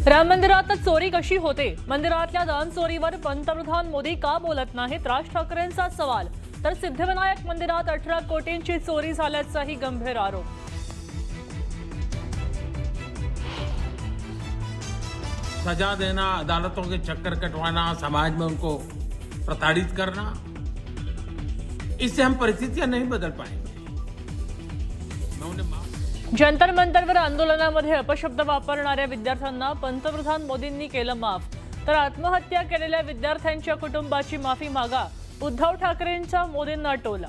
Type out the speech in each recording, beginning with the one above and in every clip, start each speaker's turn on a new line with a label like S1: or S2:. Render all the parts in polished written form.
S1: राम मंदिरात चोरी कशी होते? मंदिरातल्या दान चोरीवर पंतप्रधान मोदी का बोलत नाहीत? राज ठाकरेंचा सवाल. तर सिद्धिविनायक मंदिरात 18 कोटींची चोरी झाल्याचाही गंभीर आरोप.
S2: सजा देना, अदालतों के चक्कर कटवाना, समाज में उनको प्रताड़ित करना, इससे हम परिस्थितियां नहीं बदल पाएंगे।
S1: जंतर मंतरवर आंदोलनामध्ये अपशब्द वापरणाऱ्या विद्यार्थ्यांना पंतप्रधान मोदींनी केलं माफ. तर आत्महत्या केलेल्या विद्यार्थ्यांच्या कुटुंबाची माफी मागा, उद्धव ठाकरेंचा मोदींना टोला.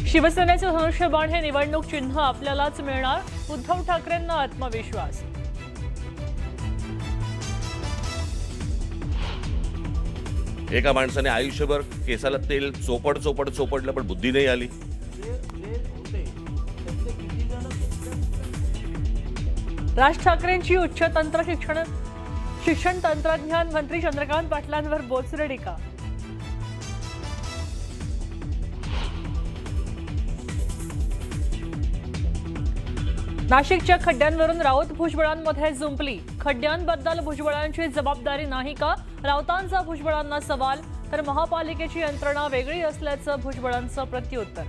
S1: शिवसेनेचे धनुष्यबाण हे निवडणूक चिन्ह आपल्यालाच मिळणार, उद्धव ठाकरेंना आत्मविश्वास.
S3: एका माणसाने आयुष्यभर केसाला तेल चोपडलं पण बुद्धी नाही आली.
S1: राज ठाकरेंची उच्च तंत्र शिक्षण तंत्रज्ञान मंत्री चंद्रकांत पाटलांवर बोचरे टीका. नाशिकच्या खड्ड्यांवरून राऊत भुजबळांमध्ये जुंपली. खड्ड्यांबद्दल भुजबळांची जबाबदारी नाही का? राऊतांचा भुजबळांना सवाल. तर महापालिकेची यंत्रणा वेगळी असल्याचं भुजबळांचं प्रत्युत्तर.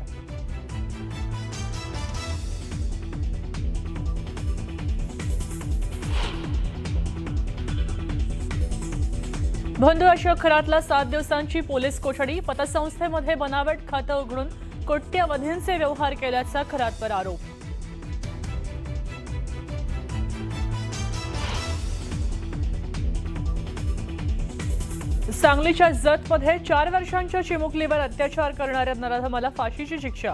S1: बंधू अशोक खरातला 7 दिवसांची पोलीस कोठडी. पतसंस्थेमध्ये बनावट खातं उघडून कोट्यवधींचे व्यवहार केल्याचा खरातवर आरोप. सांगलीच्या जतमध्ये 4 वर्षांच्या चिमुकलीवर अत्याचार करणाऱ्या नराधमाला फाशीची शिक्षा.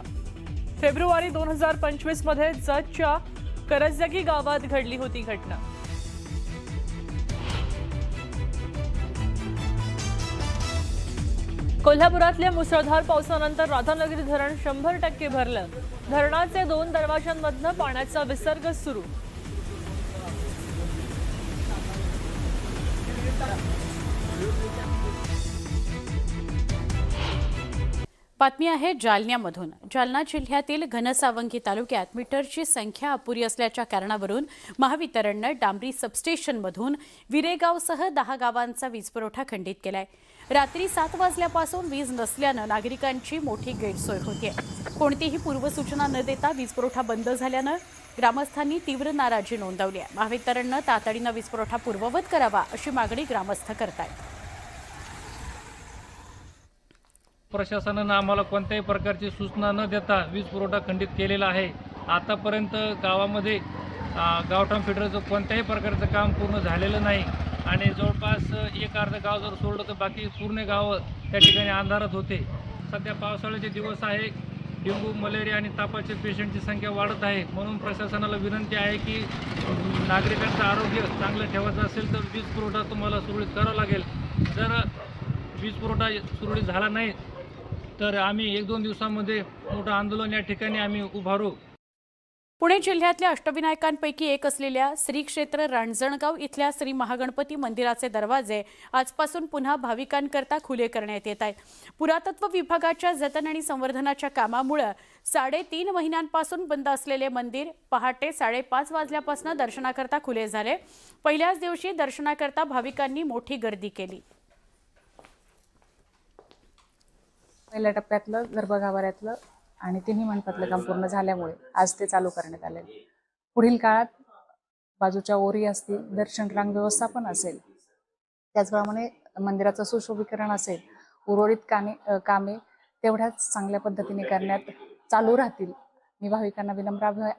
S1: फेब्रुवारी 2025 मध्ये जतच्या करजगी गावात घडली होती घटना. कोल्हापुरातल्या मुसळधार पावसानंतर राधानगरी धरण 100% भरलं. धरणाचे 2 दरवाजांमधनं पाण्याचा विसर्ग सुरू.
S4: बातमी आहे जालन्यामधून. जालना जिल्ह्यातील घनसावंगी तालुक्यात मीटरची संख्या अपुरी असल्याच्या कारणावरून महावितरणनं डांबरी सबस्टेशनमधून विरेगावसह 10 गावांचा वीजपुरवठा खंडित केलाय. रात्री 7 वाजल्यापासून वीज नसल्यानं नागरिकांची मोठी गैरसोय होते. कोणतीही पूर्वसूचना न देता वीजपुरवठा बंद झाल्यानं ग्रामस्थांनी तीव्र नाराजी नोंदवली आहे. महावितरणनं तातडीनं वीजपुरवठा पूर्ववत करावा अशी मागणी ग्रामस्थ करतायत.
S5: प्रशासनानं आम्हाला कोणत्याही प्रकारची सूचना न देता वीज पुरवठा खंडित केलेला आहे. आतापर्यंत गावामध्ये गावठाण फिडरचं कोणत्याही प्रकारचं काम पूर्ण झालेलं नाही आणि जवळपास एक अर्ध गाव जर सोडलं तर बाकी पूर्ण गाव त्या ठिकाणी अंधारात होते. सध्या पावसाळ्याचे दिवस आहे. डेंग्यू, मलेरिया आणि तापाचे पेशंटची संख्या वाढत आहे. म्हणून प्रशासनाला विनंती आहे की नागरिकांचं आरोग्य चांगलं ठेवायचं असेल तर वीज पुरवठा तुम्हाला सुरळीत करावा लागेल. जर वीज पुरवठा सुरळीत झाला नाही तर आम्ही 1-2 दिवसांमध्ये मोठं आंदोलन या ठिकाणी आम्ही उभारू.
S4: पुणे जिल्ह्यातल्या अष्टविनायकांपैकी एक असलेल्या श्री क्षेत्र रांजणगाव इथल्या श्री महागणपती मंदिराचे दरवाजे आजपासून पुन्हा भाविकांकरता खुले करण्यात येत आहेत. पुरातत्व विभागाच्या जतन आणि संवर्धनाच्या कामामुळे 3.5 महिन्यांपासून बंद असलेले मंदिर पहाटे 5:30 वाजल्यापासून दर्शनाकरता खुले झाले. पहिल्याच दिवशी दर्शनाकरता भाविकांनी मोठी गर्दी केली.
S6: पहिल्या टप्प्यातलं गर्भगाभाऱ्यातलं आणि तिन्ही मंडपातलं काम पूर्ण झाल्यामुळे आज ते चालू करण्यात आले. पुढील काळात बाजूच्या ओरी असतील, दर्शन रांग व्यवस्थापन असेल, त्याचप्रमाणे मंदिराचं सुशोभीकरण असेल, उर्वरित कामे तेवढ्याच चांगल्या पद्धतीने करण्यात चालू राहतील. मी भाविकांना विनम्र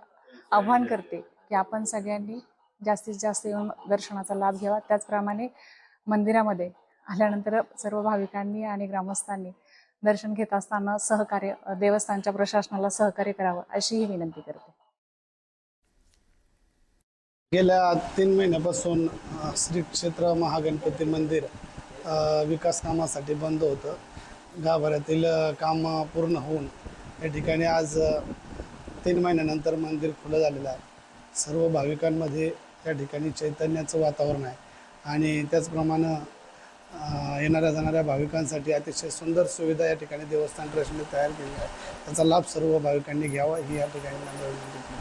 S6: आव्हान करते की आपण सगळ्यांनी जास्तीत जास्त येऊन दर्शनाचा लाभ घ्यावा. त्याचप्रमाणे मंदिरामध्ये आल्यानंतर सर्व भाविकांनी आणि ग्रामस्थांनी दर्शन घेत असताना सहकार्य देवस्थानच्या प्रशासनाला सहकार्य करावं अशीही विनंती करते.
S7: गेल्या 3 महिन्यापासून श्री क्षेत्र महागणपती मंदिर विकास कामासाठी बंद होतं. गाभाऱ्यातील काम पूर्ण होऊन या ठिकाणी आज 3 महिन्यानंतर मंदिर खुलं झालेलं आहे. सर्व भाविकांमध्ये त्या ठिकाणी चैतन्याचं वातावरण आहे आणि त्याचप्रमाणे येणाऱ्या जाणाऱ्या भाविकांसाठी अतिशय सुंदर सुविधा या ठिकाणी देवस्थान ट्रस्टने तयार केली आहे. त्याचा लाभ सर्व भाविकांनी घ्यावा ही या ठिकाणी मला विनंती आहे.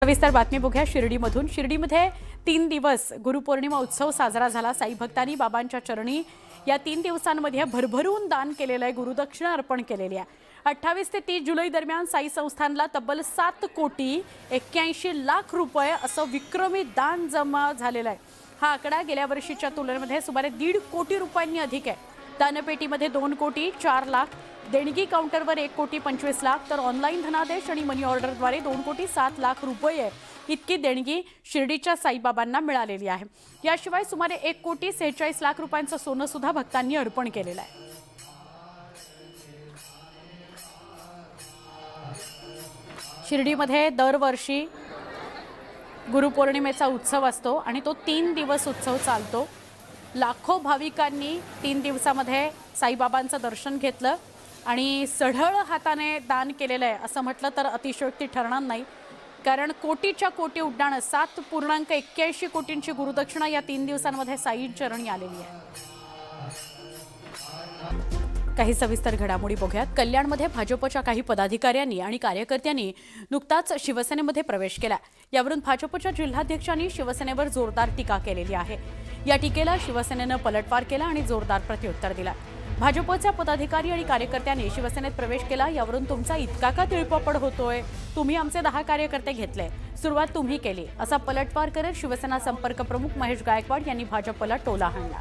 S4: सविस्तर बातमी बघूया शिर्डीमधून. शिर्डीमध्ये 3 दिवस गुरुपौर्णिमा उत्सव साजरा झाला. साई भक्तांनी बाबांच्या चरणी या 3 दिवसांमध्ये भरभरून दान केलेलं आहे, गुरुदक्षिणा अर्पण केलेली आहे. 28 ते 30 जुलै दरम्यान साई संस्थानला तब्बल 7,81,00,000 रुपये असं विक्रमी दान जमा झालेलं आहे. हा आकडा गेल्या वर्षीच्या तुलनेमध्ये सुमारे 1.5 कोटी रुपयांनी अधिक आहे. दानपेटीमध्ये 2 कोटी 4 लाख, देणगी काउंटरवर 1 कोटी 25 लाख, तर ऑनलाईन धनादेश आणि मनी ऑर्डरद्वारे 2 कोटी 7 लाख रुपये इतकी देणगी शिर्डीच्या साईबाबांना मिळालेली आहे. याशिवाय सुमारे 1 कोटी 46 लाख रुपयांचं सोनं सुद्धा भक्तांनी अर्पण केलेलं आहे. शिर्डीमध्ये दरवर्षी गुरुपौर्णिमेचा उत्सव असतो आणि तो 3 दिवस उत्सव चालतो. लाखो भाविकांनी 3 दिवसामध्ये साईबाबांचं दर्शन घेतलं आणि सढळ हाताने दान केलेलं आहे असं म्हटलं तर अतिशयोक्ती ठरणार नाही. कारण कोटीच्या कोटी उड्डाणं 7.81 कोटींची गुरुदक्षिणा या 3 दिवसांमध्ये साई चरणी आलेली आहे. काही सविस्तर घडामोडी बघूयात. कल्याणमध्ये भाजपच्या काही पदाधिकाऱ्यांनी आणि कार्यकर्त्यांनी नुकताच शिवसेनेमध्ये प्रवेश केला. यावरून भाजपच्या जिल्हाध्यक्षांनी शिवसेनेवर जोरदार टीका केलेली आहे. या टीकेला शिवसेनेनं पलटवार केला आणि जोरदार प्रत्युत्तर दिला. भाजपच्या पदाधिकारी आणि कार्यकर्त्यांनी शिवसेनेत प्रवेश केला. यावरून तुमचा इतका का तिळपापड होतोय? तुम्ही आमचे 10 कार्यकर्ते घेतले, सुरुवात तुम्ही केली, असा पलटवार करत शिवसेना संपर्क प्रमुख महेश गायकवाड यांनी भाजपला टोला हाणला.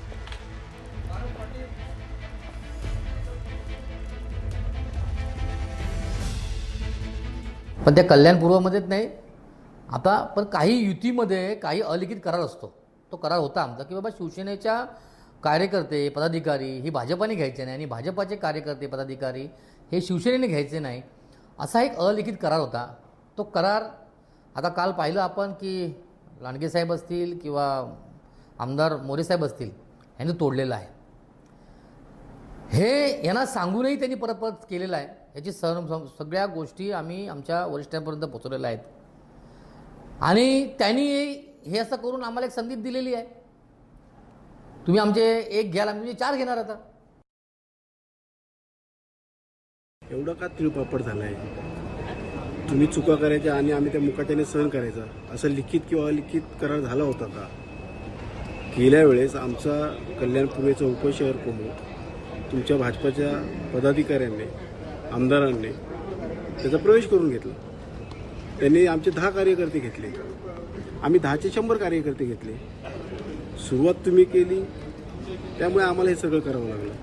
S8: पण त्या कल्याण पूर्वमध्येच नाही, आता पण काही युतीमध्ये काही अलिखित करार असतो. तो करार होता आमचा की बाबा शिवसेनेच्या कार्यकर्ते पदाधिकारी हे भाजपाने घ्यायचे नाही आणि भाजपाचे कार्यकर्ते पदाधिकारी हे शिवसेनेने घ्यायचे नाही, असा एक अलिखित करार होता. तो करार आता काल पाहिलं आपण की लांडगे साहेब असतील किंवा आमदार मोरे साहेब असतील यांनी तोडलेलं आहे. हे यांना सांगूनही त्यांनी परत परत केलेलं आहे. याची सगळ्या गोष्टी आम्ही आमच्या वरिष्ठांपर्यंत पोहोचवलेल्या आहेत आणि त्यांनी हे असं करून आम्हाला एक संधी दिलेली आहे. तुम्ही आमचे 1 घ्याल, आम्ही तुमचे 4 घेणार. आता
S9: एवढा का तिळपापड झाला आहे? तुम्ही चुका करायच्या आणि आम्ही त्या मुकाट्याने सहन करायचा, असं लिखित किंवा अलिखित करार झाला होता का? गेल्या वेळेस आमचा कल्याण पूर्वेचा उपशहर प्रमुख तुमच्या भाजपाच्या पदाधिकाऱ्यांनी आमदारांनी त्याचा प्रवेश करून घेतला. त्यांनी आमचे 10 कार्यकर्ते घेतले, आम्ही 10चे 100 कार्यकर्ते घेतले. सुरुवात तुम्ही केली, त्यामुळे आम्हाला हे सगळं करावं लागलं.